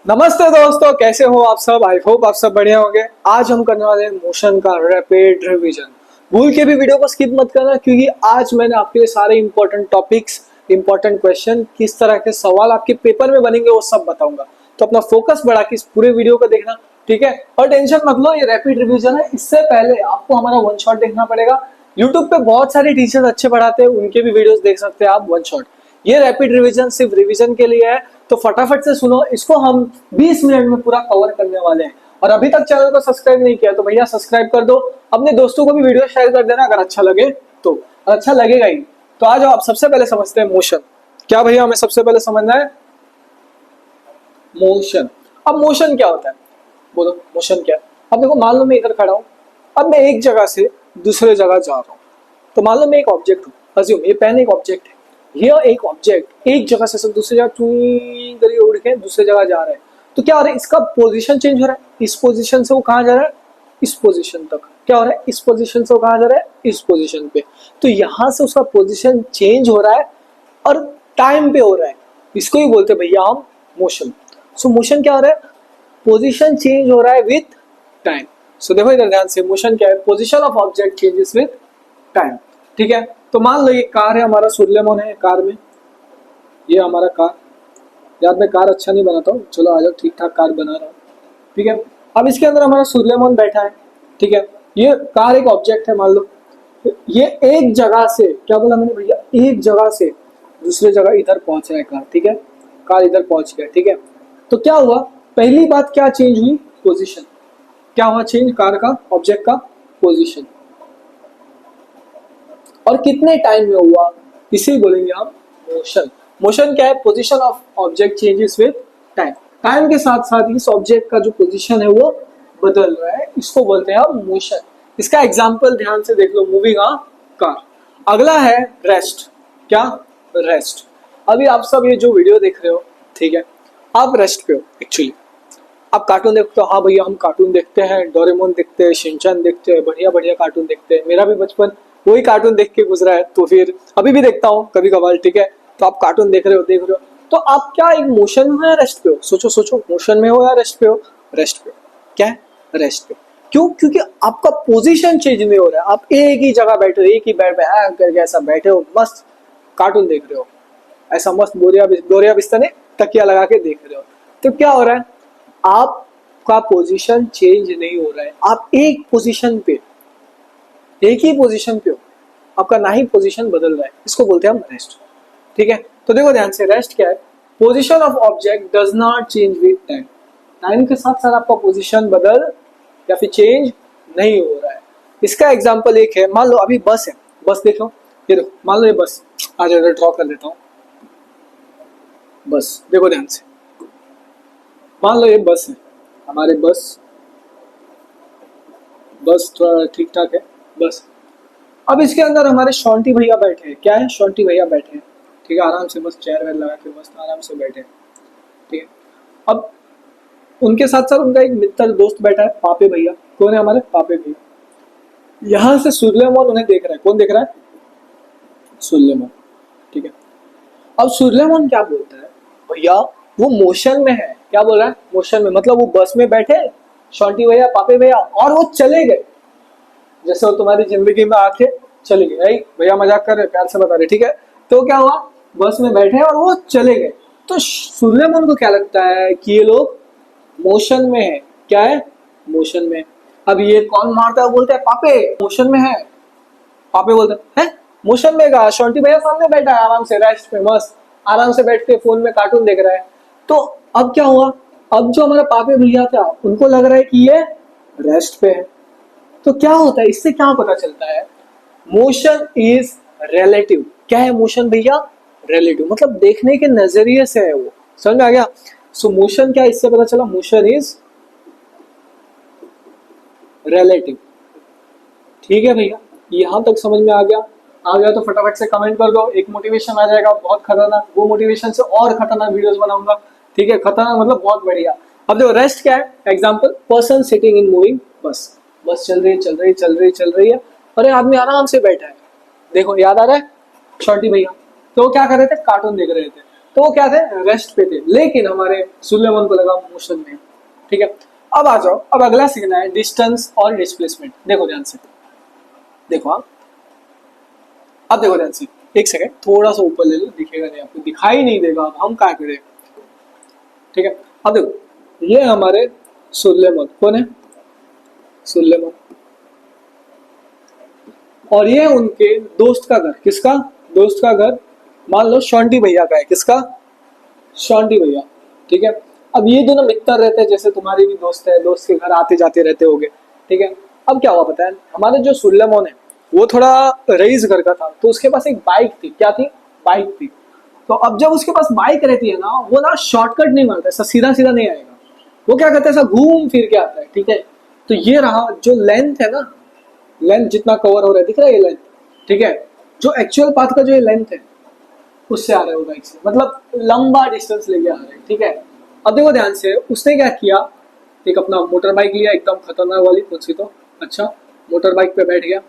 नमस्ते दोस्तों, कैसे हो आप सब। आई होप आप सब बढ़िया होंगे। आज हम करने वाले हैं मोशन का रैपिड रिवीजन। भूल के भी वीडियो को स्किप मत करना, क्योंकि आज मैंने आपके लिए सारे इंपॉर्टेंट टॉपिक्स, इंपॉर्टेंट क्वेश्चन, किस तरह के सवाल आपके पेपर में बनेंगे वो सब बताऊंगा। तो अपना फोकस बढ़ा के इस पूरे वीडियो को देखना, ठीक है। और टेंशन मत लो, ये रैपिड रिवीजन है। इससे पहले आपको हमारा वन शॉट देखना पड़ेगा। यूट्यूब पे बहुत सारे टीचर्स अच्छे पढ़ाते हैं, उनके भी वीडियोस देख सकते हैं आप वन शॉट। ये रैपिड रिवीजन सिर्फ रिवीजन के लिए है, तो फटाफट से सुनो। इसको हम 20 मिनट में पूरा कवर करने वाले हैं। और अभी तक चैनल को सब्सक्राइब नहीं किया तो भैया सब्सक्राइब कर दो। अपने दोस्तों को भी वीडियो शेयर कर देना अगर अच्छा लगे तो। अच्छा लगेगा ही तो। आ जाओ, आप सबसे पहले समझते हैं मोशन। क्या भैया हमें सबसे पहले समझना है मोशन। अब मोशन क्या होता है, बोलो मोशन क्या है। अब देखो, मान लो मैं इधर खड़ा हूं, अब मैं एक जगह से दूसरे जगह जा रहा हूं। तो मान लो मैं एक ऑब्जेक्ट हूं, अज्यूम ये पेन एक ऑब्जेक्ट है। ये एक ऑब्जेक्ट एक जगह से दूसरी जगह चुई करके उड़ के दूसरी जगह जा रहा है। तो क्या हो रहा है, इसका पोजीशन चेंज हो रहा है। इस पोजीशन से वो कहाँ जा रहा है, इस पोजीशन तक। क्या हो रहा है, इस पोजीशन से वो कहाँ जा रहा है, इस पोजीशन पे। तो यहाँ से उसका पोजीशन चेंज हो रहा है और टाइम पे हो रहा है। इसको ही बोलते हैं भैया हम मोशन। सो मोशन क्या हो रहा है, पोजीशन चेंज हो रहा है विथ टाइम। सो देखो इधर ध्यान से, मोशन क्या है, position of object changes with time, ठीक है। तो मान लो ये कार है, हमारा सुरलेमन है कार में, ये हमारा कार। यार मैं कार अच्छा नहीं बनाता हूँ, चलो आ जाओ, ठीक ठाक कार बना रहा हूँ, ठीक है। अब इसके अंदर हमारा सुरलेमन बैठा है, ठीक है। ये कार एक ऑब्जेक्ट है, मान लो ये एक जगह से, क्या बोला मैंने भैया, एक जगह से दूसरी जगह इधर पहुंच रहा है कार, ठीक है। कार इधर पहुंच गया, ठीक है। तो क्या हुआ, पहली बात क्या चेंज हुई, पोजीशन। क्या हुआ चेंज, कार का, ऑब्जेक्ट का पोजीशन। और कितने टाइम में हुआ, इसे बोलेंगे हम मोशन। मोशन क्या है, position of object changes with time. Time के साथ साथ इस ऑब्जेक्ट का जो पोजीशन है वो बदल रहा है, इसको बोलते हैं हम मोशन। इसका एग्जांपल ध्यान से देख लो, मूविंग अ कार। अगला है रेस्ट। क्या, रेस्ट। अभी आप सब ये जो वीडियो देख रहे हो, ठीक है, आप रेस्ट पे हो एक्चुअली। आप कार्टून देखते हो, हाँ भैया हम कार्टून देखते हैं, डोरेमोन देखते हैं, शिनचैन देखते हैं, बढ़िया बढ़िया कार्टून देखते हैं। मेरा भी बचपन वही कार्टून देख के गुजरा है, तो फिर अभी भी देखता हूँ कभी कभार, ठीक है। तो आप कार्टून देख रहे हो, देख रहे हो, तो आप क्या एक मोशन में हो या रेस्ट पे हो, सोचो सोचो, मोशन में हो या रेस्ट पे हो। रेस्ट पे। क्या है, रेस्ट पे। क्यों, क्योंकि आपका पोजीशन चेंज नहीं हो रहा है। आप एक ही जगह बैठे हो, एक ही बेड पे करके ऐसा बैठे हो, मस्त कार्टून देख रहे हो, ऐसा मस्त बोरिया बोरिया बिस्तर ने तकिया लगा के देख रहे हो। तो क्या हो रहा है, आपका पोजीशन चेंज नहीं हो रहा है। आप एक पोजीशन पे, एक ही पोजीशन पे हो, आपका ना ही पोजीशन बदल रहा है। इसको बोलते हैं हम रेस्ट, ठीक है। तो देखो ध्यान से, रेस्ट क्या है, position of object does not change with time. Time के साथ साथ आपका पोजीशन बदल या फिर चेंज नहीं हो रहा है। इसका एग्जांपल एक है, मान लो अभी बस है, बस देखो, ये देखो, मान लो ये बस, आज ड्रॉ कर लेता हूँ बस। देखो ध्यान से, मान लो ये बस है, हमारे बस, बस थोड़ा ठीक ठाक है बस। अब इसके अंदर हमारे शॉन्टी भैया बैठे हैं। क्या है, शॉन्टी भैया बैठे हैं, ठीक है, आराम से बस चेयर वेयर लगा के मस्त आराम से बैठे हैं, ठीक है। अब उनके साथ साथ उनका एक मित्र दोस्त बैठा है, पापे भैया। कौन है, हमारे पापे भैया। यहाँ से सुरलेमन उन्हें देख रहा है। कौन देख रहा है, सुरलेमन, ठीक है। अब सुरलेमन क्या बोलता है, भैया वो मोशन में है। क्या बोल रहा है, मोशन में, मतलब वो बस में बैठे शॉन्टी भैया, पापे भैया, और वो चले गए। जैसे वो तुम्हारी जिंदगी में आके चले गए, भैया मजाक कर रहे, प्यार से बता रहे, ठीक है। तो क्या हुआ, बस में बैठे और वो चले गए। तो सुरलेमन को क्या लगता है कि ये लोग मोशन में है। क्या है, मोशन में। अब ये कौन मारता है, बोलता है पापे मोशन में है। पापे बोलते हैं मोशन में का, शॉन्टी भैया सामने बैठा है आराम से रेस्ट पे, मस्त आराम से बैठ के फोन में कार्टून देख रहा है। तो अब क्या हुआ, अब जो हमारा पापे भैया था उनको लग रहा है कि ये रेस्ट पे है। तो क्या होता है, इससे क्या पता चलता है, मोशन इज रिलेटिव। क्या है मोशन भैया, रिलेटिव, मतलब देखने के नजरिए से है वो। समझ में आ गया। सो मोशन क्या, इससे पता चला मोशन इज रिलेटिव, ठीक है भैया। यहां तक समझ में आ गया। आ गया तो फटाफट से कमेंट कर दो, एक मोटिवेशन आ जाएगा बहुत खतरनाक। वो मोटिवेशन से और खतरनाक वीडियोस बनाऊंगा, ठीक है। खतरनाक मतलब बहुत बढ़िया। अब देखो रेस्ट क्या है, example, person sitting in moving बस। बस चल रही है, चल रही है, चल रही है, चल रही है, और एक आदमी आराम से बैठा है। देखो याद आ रहा है, छोटी भैया। तो वो क्या कर रहे थे, कार्टून देख रहे थे। तो वो क्या थे, रेस्ट पे थे, लेकिन हमारे सुलेमान को लगा मोशन में। ठीक है, अब आ जाओ, अब अगला सीखना है डिस्टेंस और डिस्प्लेसमेंट। देखो ध्यान से, देखो आप, अब देखो ध्यान से, एक सेकंड थोड़ा सा ऊपर ले लो, दिखेगा नहीं आपको, दिखाई नहीं देगा, अब हम क्या करें। ठीक है, अब देखो ये हमारे सुलेमान, कौन है, सुलेमान, और ये उनके दोस्त का घर, किसका, दोस्त का घर, मान लो शॉन्टी भैया का है, किसका, शॉन्टी भैया। ठीक है, अब ये दोनों मित्र रहते हैं, जैसे तुम्हारे भी दोस्त है, दोस्त के घर आते जाते रहते होगे। ठीक है, अब क्या हुआ पता है, हमारे जो सुलेमान है वो थोड़ा रईस घर का था, तो उसके पास एक बाइक थी, क्या थी, बाइक थी। तो अब जब उसके पास बाइक रहती है ना, वो ना शॉर्टकट नहीं मारता, ऐसा सीधा सीधा नहीं आएगा, वो क्या करता है, ऐसा घूम फिर के आता है। ठीक है, तो ये रहा जो लेंथ है ना, लेंथ जितना कवर हो रहा है, दिख रहा है ये लेंथ। ठीक है, जो एक्चुअल पाथ का जो ये लेंथ है उससे आ रहा है वो बाइक से, मतलब लंबा डिस्टेंस लेके आ रहा है। ठीक है, अब देखो ध्यान से, उसने क्या किया, एक अपना मोटर बाइक लिया, एकदम खतरनाक वाली, कौन सी तो, अच्छा, मोटर बाइक पे बैठ गया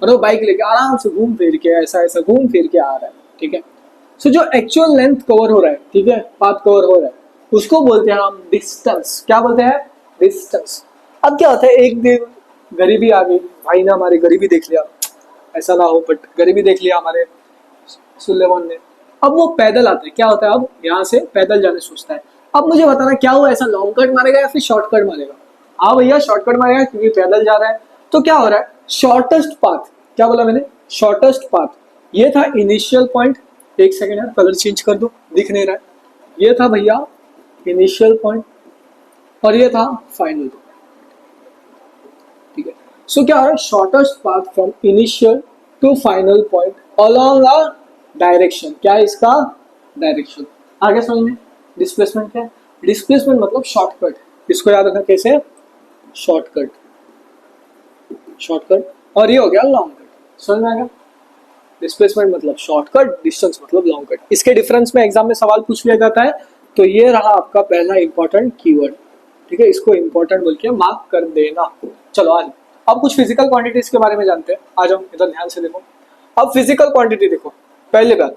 और वो बाइक लेके आराम से घूम फिर के ऐसा ऐसा घूम फिर के आ रहा है। ठीक है, सो जो एक्चुअल लेंथ कवर हो रहा है, ठीक है, पाथ कवर हो रहा है, उसको बोलते हैं हम डिस्टेंस। क्या बोलते हैं, डिस्टेंस। अब क्या होता है, एक दिन गरीबी आ गई, भाई ने हमारी गरीबी देख लिया, ऐसा ना हो बट गरीबी देख लिया हमारे सुलेमान ने। अब वो पैदल आता है, क्या होता है, अब यहाँ से पैदल जाने सोचता है। अब मुझे बताना क्या हुआ, ऐसा लॉन्ग कट मारेगा या फिर शॉर्टकट मारेगा। हाँ भैया शॉर्टकट मारेगा, क्योंकि पैदल जा रहा है। तो क्या हो रहा है, शॉर्टेस्ट पाथ, क्या बोला मैंने, शॉर्टेस्ट पाथ। ये था इनिशियल पॉइंट, एक सेकेंड यार कलर चेंज कर दो, दिख नहीं रहा है, ये था भैया इनिशियल पॉइंट और ये था फाइनल पॉइंट। ठीक है, सो क्या है, shortest path from initial to final point along a direction. क्या है इसका, डायरेक्शन। आगे समझ में, डिस्प्लेसमेंट क्या है, डिस्प्लेसमेंट मतलब शॉर्टकट, इसको याद रखना कैसे, शॉर्टकट, शॉर्टकट। और ये हो गया लॉन्ग कट, समझ में आ गया, डिस्प्लेसमेंट मतलब शॉर्टकट, डिस्टेंस मतलब लॉन्ग कट। इसके डिफरेंस में एग्जाम में सवाल पूछ लिया जाता है, तो ये रहा आपका पहला इंपॉर्टेंट कीवर्ड। ठीक है, इसको इंपॉर्टेंट बोल के मार्क कर देना। चलो आज अब कुछ फिजिकल क्वांटिटीज के बारे में जानते हैं, आ जाओ इधर ध्यान से देखो। अब फिजिकल क्वांटिटी देखो, पहले बात,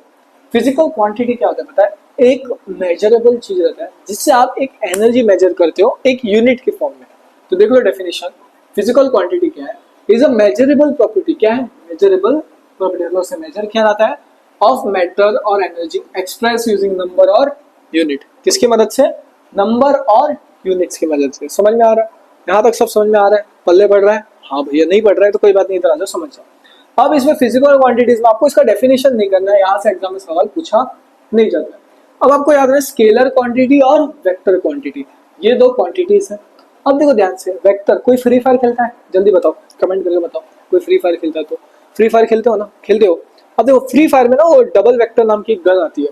फिजिकल क्वांटिटी क्या होता है पता है, एक मेजरेबल चीज रहता है जिससे आप एक एनर्जी मेजर करते हो एक यूनिट के फॉर्म में। तो देख लो डेफिनेशन, फिजिकल क्वांटिटी क्या है, इज अ मेजरेबल प्रॉपर्टी। क्या है, मेजरेबल प्रॉपर्टी, मतलब उसे मेजर किया जाता है ऑफ मैटर और एनर्जी एक्सप्रेस यूजिंग नंबर और यूनिट। किसकी मदद से, नंबर और यूनिट्स की मदद से। समझ में आ रहा है, यहाँ तक सब समझ में आ रहा है, पल्ले पढ़ रहा है, हाँ भैया नहीं पढ़ रहा है तो कोई बात नहीं, इधर आ जाओ समझ जाओ। अब इसमें फिजिकल क्वांटिटीज में आपको इसका डेफिनेशन नहीं करना है, यहाँ से एग्जाम में सवाल पूछा नहीं जाता है। अब आपको याद है स्केलर क्वांटिटी और वेक्टर क्वांटिटी, ये दो क्वांटिटीज है। अब देखो ध्यान से, वेक्टर, कोई फ्री फायर खेलता है, जल्दी बताओ, कमेंट करके बताओ, कोई फ्री फायर खेलता है तो, फ्री फायर खेलते हो ना, खेलते हो। अब देखो फ्री फायर में ना वो डबल वेक्टर नाम की गन आती है,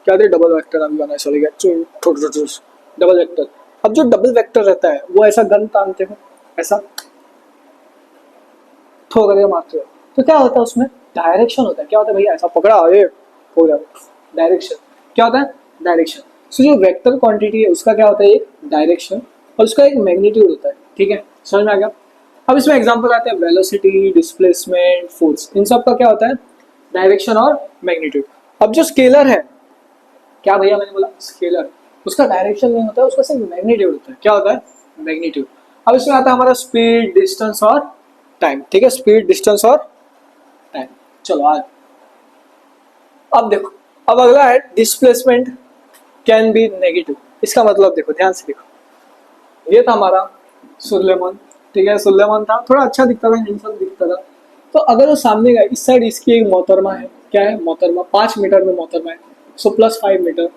क्या आती है, डबल वेक्टर नाम की गन, ऐसा डबल वेक्टर। अब जो डबल वेक्टर रहता है वो ऐसा गन तानते हो, ऐसा थ्रो करके मारते हो, तो क्या होता है उसमें, डायरेक्शन होता है। क्या होता है भैया, ऐसा पकड़ा अरे हो गया, डायरेक्शन। क्या होता है, डायरेक्शन। सो जो वेक्टर क्वांटिटी है उसका क्या होता है, एक डायरेक्शन और उसका एक मैग्नीट्यूड होता है। ठीक है, समझ में आ गया। अब इसमें एग्जांपल आते हैं वेलोसिटी, डिस्प्लेसमेंट, फोर्स, इन सब का क्या होता है, डायरेक्शन और मैग्नीट्यूड। अब जो स्केलर है, क्या भैया मैंने बोला स्केलर, उसका डायरेक्शन नहीं होता है, उसका सिर्फ मैग्नीट्यूड होता है। क्या होता है, मैग्नीट्यूड। अब इसमें आता है हमारा स्पीड, डिस्टेंस और टाइम। ठीक है, स्पीड, डिस्टेंस और टाइम। चलो आज अब देखो, अब अगला है डिस्प्लेसमेंट कैन बी नेगेटिव। इसका मतलब देखो, ध्यान से देखो, ये था हमारा सुलेमान। ठीक है, सुलेमान था, थोड़ा अच्छा दिखता था, हैंडसम दिखता था। तो अगर वो सामने का इस साइड इसकी एक मोहतरमा है, क्या है, मोहतरमा 5 मीटर में मोहतरमा है, सो +5 मीटर।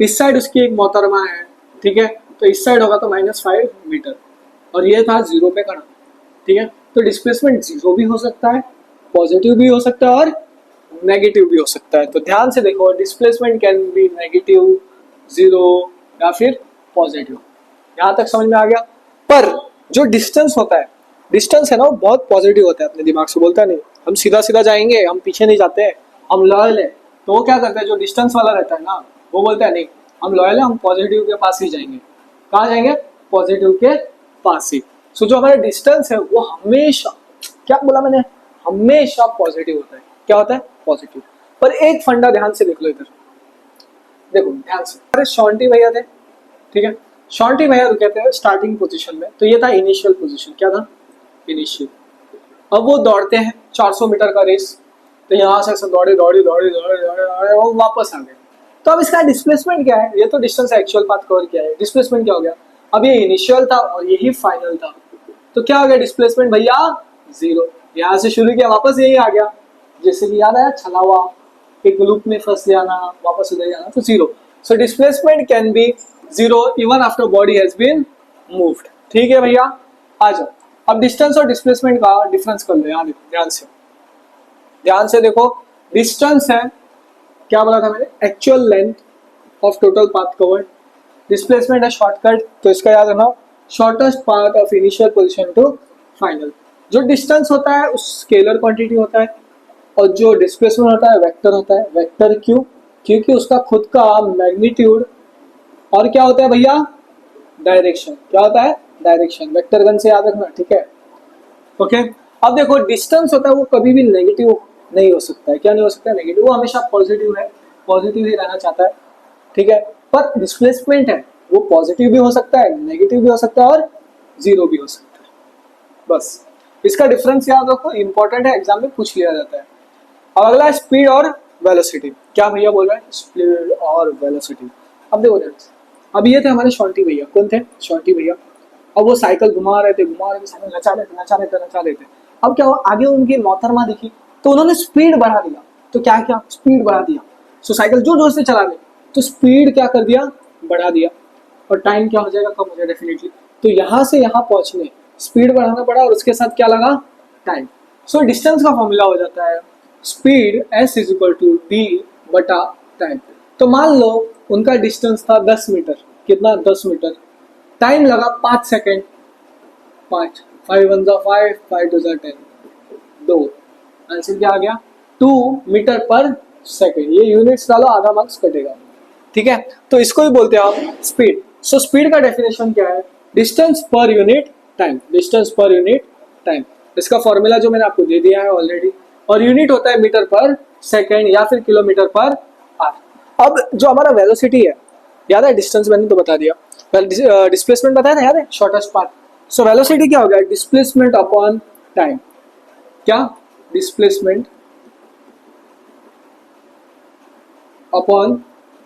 इस साइड उसकी एक मोहतरमा है, ठीक है, तो इस साइड होगा तो -5 मीटर। और ये था 0 पे खड़ा। ठीक है, तो डिस्प्लेसमेंट 0 भी हो सकता है, पॉजिटिव भी हो सकता है और नेगेटिव भी हो सकता है। तो ध्यान से देखो, डिस्प्लेसमेंट कैन बी नेगेटिव, 0 या फिर पॉजिटिव। यहाँ तक समझ में आ गया। पर जो डिस्टेंस होता है, डिस्टेंस है ना, वो बहुत पॉजिटिव होता है, अपने दिमाग से बोलता नहीं, हम सीधा सीधा जाएंगे, हम पीछे नहीं जाते हैं, हम लॉयल है। तो वो क्या करता है, जो डिस्टेंस वाला रहता है ना, वो बोलता है नहीं हम लॉयल है, हम पॉजिटिव के पास ही जाएंगे। कहाँ जाएंगे, पॉजिटिव के पास ही। सो जो हमारा डिस्टेंस है वो हमेशा, क्या बोला मैंने, हमेशा पॉजिटिव होता है। क्या होता है, पॉजिटिव। पर एक फंडा ध्यान से देख लो इधर, देखो ध्यान से, अरे शॉन्टी भैया थे, ठीक है, शॉन्टी भैया रुके थे स्टार्टिंग पोजीशन में, तो ये था इनिशियल पोजीशन, क्या था, इनिशियल। अब वो दौड़ते हैं 400 मीटर का रेस, तो यहाँ से ऐसे दौड़े दौड़े दौड़े दौड़े दौड़े दौड़े वो वापस आ गए। तो अब इसका डिस्प्लेसमेंट क्या है, ये तो डिस्टेंस एक्चुअल पाथ कवर किया है, डिस्प्लेसमेंट क्या हो गया, अब ये इनिशियल था और यही फाइनल था, तो क्या हो गया डिस्प्लेसमेंट भैया, जीरो। यहाँ से शुरू किया वापस यही आ गया, जैसे कि याद आया छला हुआ, एक लूप में फंस जाना वापस उधर जाना, तो zero. So displacement can be zero even after body has been moved. ठीक है भैया, आ जाओ। अब डिस्टेंस और डिस्प्लेसमेंट का डिफरेंस कर लो, यहाँ देखो ध्यान से, ध्यान से देखो। डिस्टेंस है, क्या बोला था मैंने, actual length of total path covered. Displacement है शॉर्टकट, तो इसका याद रखना, shortest path of initial position to final. जो डिस्टेंस होता है उस स्केलर क्वांटिटी होता है, और जो डिस्प्लेसमेंट होता है वेक्टर होता है। वेक्टर क्यों, क्योंकि उसका खुद का मैग्नीट्यूड और क्या होता है भैया, डायरेक्शन। क्या होता है, डायरेक्शन। वेक्टर गन से याद रखना, ठीक है, ओके। अब देखो डिस्टेंस होता है वो कभी भी नेगेटिव नहीं हो सकता है, क्या नहीं हो सकता है, नेगेटिव। वो हमेशा पॉजिटिव है, पॉजिटिव ही रहना चाहता है, ठीक है। पर डिस्प्लेसमेंट है वो पॉजिटिव भी हो सकता है, नेगेटिव भी हो सकता है और जीरो भी हो सकता है। बस इसका डिफरेंस याद रखो, इंपॉर्टेंट है, एग्जाम में पूछ लिया जाता है। अब अगला है स्पीड और वेलोसिटी। क्या भैया बोल रहे हैं, स्पीड और वेलोसिटी। अब देखो ध्यान से, अब ये थे हमारे शॉन्टी भैया, कौन थे, शॉन्टी भैया। अब वो साइकिल घुमा रहे थे, साइकिल नचा रहे थे, नचा रहे थे, नचा रहे थे। अब क्या हुआ, आगे उनकी मोहतरमा दिखी, तो उन्होंने स्पीड बढ़ा दिया। तो क्या क्या, स्पीड बढ़ा दिया। सो साइकिल जोर जोर से चला रहे, तो स्पीड क्या कर दिया, बढ़ा दिया। और टाइम क्या हो जाएगा, कम हो जाएगा डेफिनेटली। तो यहाँ से यहाँ पहुंचने स्पीड बढ़ाना पड़ा, और उसके साथ क्या लगा, टाइम। सो डिस्टेंस का फॉर्मूला हो जाता है speed s is equal to D बटा टाइम। तो मान लो उनका डिस्टेंस था 10 मीटर, कितना, 10 मीटर। टाइम लगा 5 सेकेंड, 5, 5 1 5, 5 2 10, 2। आंसर क्या आ गया, 2 मीटर पर सेकेंड। ये यूनिट्स डालो, आधा मार्क्स कटेगा, ठीक है। तो इसको ही बोलते हैं आप स्पीड। सो स्पीड का डेफिनेशन क्या है, distance per unit time, distance per unit time. इसका फॉर्मूला जो मैंने आपको दे दिया है ऑलरेडी, और यूनिट होता है मीटर पर सेकेंड या फिर किलोमीटर पर आवर। अब जो हमारा वेलोसिटी है, याद है, डिस्टेंस मैंने तो बता दिया, डिस्प्लेसमेंट बताया था, याद है, शॉर्टेस्ट पाथ। सो वेलोसिटी क्या हो गया, डिस्प्लेसमेंट अपॉन टाइम। क्या, डिस्प्लेसमेंट अपॉन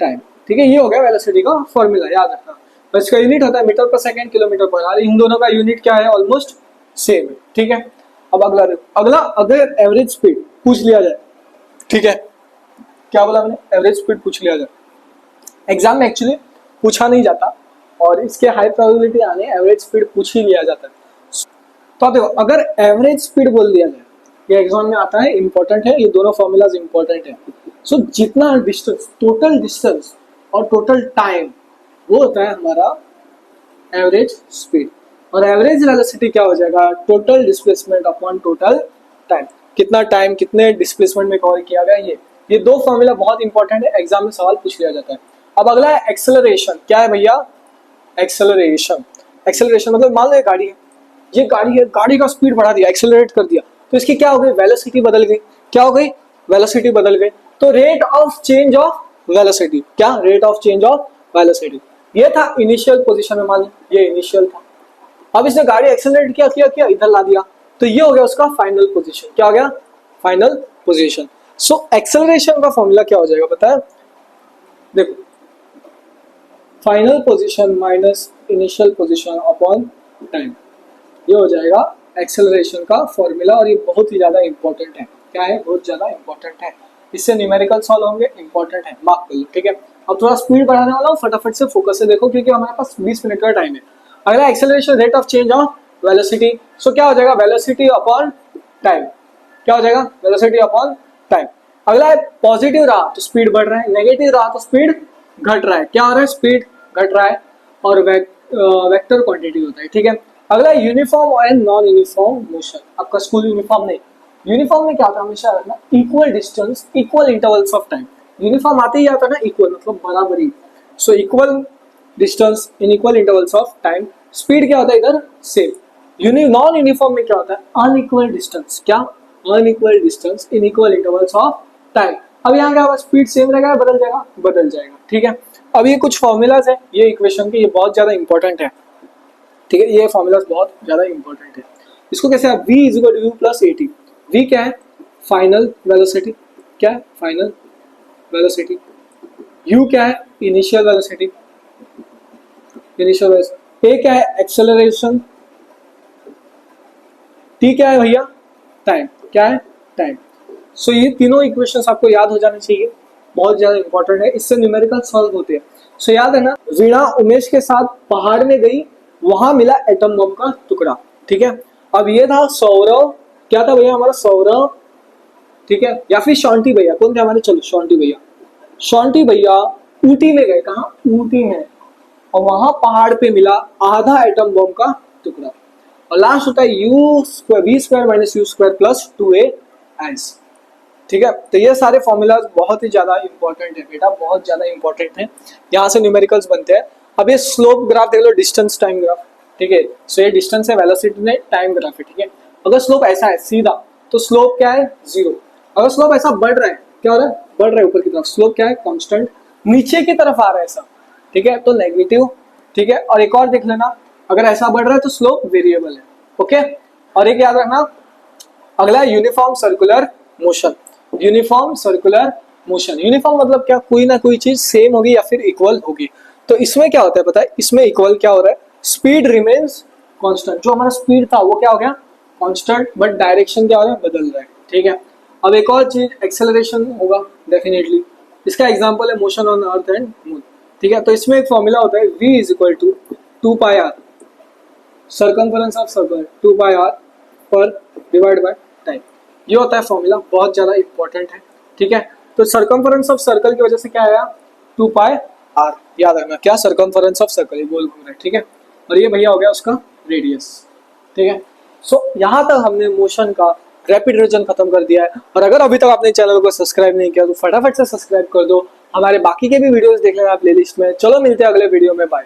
टाइम, ठीक है। ये हो गया वेलोसिटी का फॉर्मूला, याद रखना। तो इसका यूनिट होता है मीटर पर सेकेंड, किलोमीटर पर आवर। इन दोनों का यूनिट क्या है, ऑलमोस्ट सेम है, ठीक है। अब अगला देखो, अगला अगर एवरेज स्पीड पूछ लिया जाए, ठीक है, क्या बोला मैंने, एवरेज स्पीड पूछ लिया जाए। एग्जाम में एक्चुअली पूछा नहीं जाता, और इसके हाई प्रोबेबिलिटी आने एवरेज स्पीड पूछ ही लिया जाता है। तो आप देखो, अगर एवरेज स्पीड बोल दिया जाए, ये एग्जाम में आता है, इंपॉर्टेंट है, ये दोनों फॉर्मूलाज इंपॉर्टेंट है। सो जितना डिस्टेंस, टोटल डिस्टेंस और टोटल टाइम, वो होता है हमारा एवरेज स्पीड। और एवरेज वेलोसिटी क्या हो जाएगा, total displacement upon total time. कितना टाइम कितने डिस्प्लेसमेंट में कवर किया गया, ये दो फॉर्मूला बहुत इंपॉर्टेंट है, एग्जाम में सवाल पूछ लिया जाता है। अब अगला है एक्सेलरेशन। क्या है भैया, एक्सेलरेशन। एक्सेलरेशन मतलब मान लो ये गाड़ी है, ये गाड़ी है, गाड़ी का स्पीड बढ़ा दिया, एक्सेलरेट कर दिया, तो इसकी क्या हो गई, वेलोसिटी बदल गई। क्या हो गई, वेलोसिटी बदल गई। तो rate of change of velocity, क्या, rate of change of velocity. ये था इनिशियल पोजीशन में, मान लो ये इनिशियल था। अब इसने गाड़ी एक्सेलरेट किया किया किया, इधर ला दिया, तो ये हो गया उसका फाइनल पोजीशन। क्या हो गया, फाइनल पोजीशन। सो एक्सेलरेशन का फॉर्मूला क्या हो जाएगा पता है, देखो, final position minus initial position upon time, ये हो जाएगा एक्सेलरेशन का फॉर्मूला। और ये बहुत ही ज्यादा इंपॉर्टेंट है। क्या है, बहुत ज्यादा इंपॉर्टेंट है। इससे न्यूमेरिकल सॉल्व होंगे, इंपॉर्टेंट है, मार्क कर लो, ठीक है। अब थोड़ा स्पीड बढ़ाने वाला हूँ, फटाफट से फोकस से देखो, क्योंकि हमारे पास 20 मिनट का टाइम है। अगला acceleration, rate of change of velocity. So क्या हो जाएगा, वेलोसिटी अपॉन टाइम। क्या हो जाएगा, वेलोसिटी अपॉन टाइम। अगला है पॉजिटिव रहा तो स्पीड बढ़ रहा है, नेगेटिव रहा तो स्पीड घट रहा है। क्या हो रहा है, स्पीड घट रहा है, और वेक्टर क्वांटिटी होता है, ठीक है। अगला uniform and non uniform motion. आपका स्कूल यूनिफॉर्म नहीं, यूनिफॉर्म में क्या होता है, हमेशा रखना equal distance, equal intervals of time. Uniform आते ही आता है ना, इक्वल मतलब बराबरी। So equal distance in equal intervals of time. Speed क्या होता है इधर, सेम। नॉन यूनिफॉर्म में क्या होता है, अनइक्वल डिस्टेंस। क्या, unequal distance in equal intervals of time. अब यहाँ क्या होगा, स्पीड सेम रहेगा, बदल जाएगा, बदल जाएगा, ठीक है। अब ये कुछ फॉर्मूलाज है ये इक्वेशन के, ये बहुत ज्यादा इंपॉर्टेंट है, ठीक है, ये फॉर्मूलाज बहुत ज्यादा इंपॉर्टेंट है। इसको कैसे आप, v is equal to u plus at, v क्या है, फाइनल वेलोसिटी, क्या है, फाइनल वेलोसिटी, u क्या है, initial velocity, initial velocity, a क्या है, एक्सेलरेशन, t क्या है भैया, टाइम, क्या है, टाइम। सो ये तीनों इक्वेशंस आपको याद हो जाने चाहिए, बहुत ज्यादा इंपॉर्टेंट है, इससे न्यूमेरिकल सॉल्व होते हैं। सो याद है ना, वीणा उमेश के साथ पहाड़ में गई, वहां मिला एटम बम का टुकड़ा, ठीक है। अब ये था सौरव, क्या था भैया हमारा, सौरव, ठीक है, या फिर शॉन्टी भैया, कौन थे हमारे, चलो शॉन्टी भैया, शॉन्टी भैया ऊटी में गए, कहा, ऊटी में, और वहां पहाड़ पे मिला आधा एटम बम का टुकड़ा। और लास्ट होता है U square, V square minus U square plus 2a S, ठीक है। तो ये सारे फॉर्मूलाज बहुत ही ज्यादा इंपॉर्टेंट है बेटा, बहुत ज्यादा इंपॉर्टेंट है, यहाँ से न्यूमेरिकल्स बनते हैं। अब ये स्लोप ग्राफ देख लो, डिस्टेंस टाइम ग्राफ, ठीक है। सो ये डिस्टेंस है, वेलोसिटी ने टाइम ग्राफ है, ठीक है। अगर स्लोप ऐसा है सीधा तो स्लोप क्या है, 0। अगर स्लोप ऐसा बढ़ रहा है, क्या हो रहा है, बढ़ रहा है ऊपर की तरफ, स्लोप क्या है, कांस्टेंट, नीचे की तरफ आ रहा है ऐसा, ठीक है, तो नेगेटिव, ठीक है। और एक और देख लेना, अगर ऐसा बढ़ रहा है तो स्लोप वेरिएबल है, ओके। और एक याद रखना, अगला uniform circular motion, uniform circular motion, uniform मतलब क्या, कोई ना कोई चीज सेम होगी या फिर इक्वल होगी। तो इसमें क्या होता है पता है, इसमें इक्वल क्या हो रहा है, स्पीड रिमेन्स कांस्टेंट, जो हमारा स्पीड था वो क्या हो गया, कांस्टेंट, बट डायरेक्शन क्या हो रहा है, बदल रहा है, ठीक है। अब एक और चीज एक्सेलरेशन होगा डेफिनेटली, इसका एग्जांपल है motion on earth and moon, ठीक है। तो इसमें एक फॉर्मूला होता है v is equal to 2 pi r, circumference of circle 2 pi r पर डिवाइड बाय टाइम, ये होता है फॉर्मूला, बहुत ज्यादा इंपॉर्टेंट है, ठीक है। तो सर्कमफरेंस ऑफ सर्कल की वजह से क्या आया, 2 पाई r, याद रखना क्या, सर्कमफरेंस ऑफ सर्कल, ये गोल घूम रहा है, ठीक है। और ये भैया हो गया उसका रेडियस, ठीक है। सो यहाँ तक हमने मोशन का रैपिड रिविजन खत्म कर दिया है। और अगर अभी तक आपने चैनल को सब्सक्राइब नहीं किया तो फटाफट से सब्सक्राइब कर दो, हमारे बाकी के भी वीडियोस देख लेना प्लेलिस्ट में। चलो मिलते हैं अगले वीडियो में, बाय।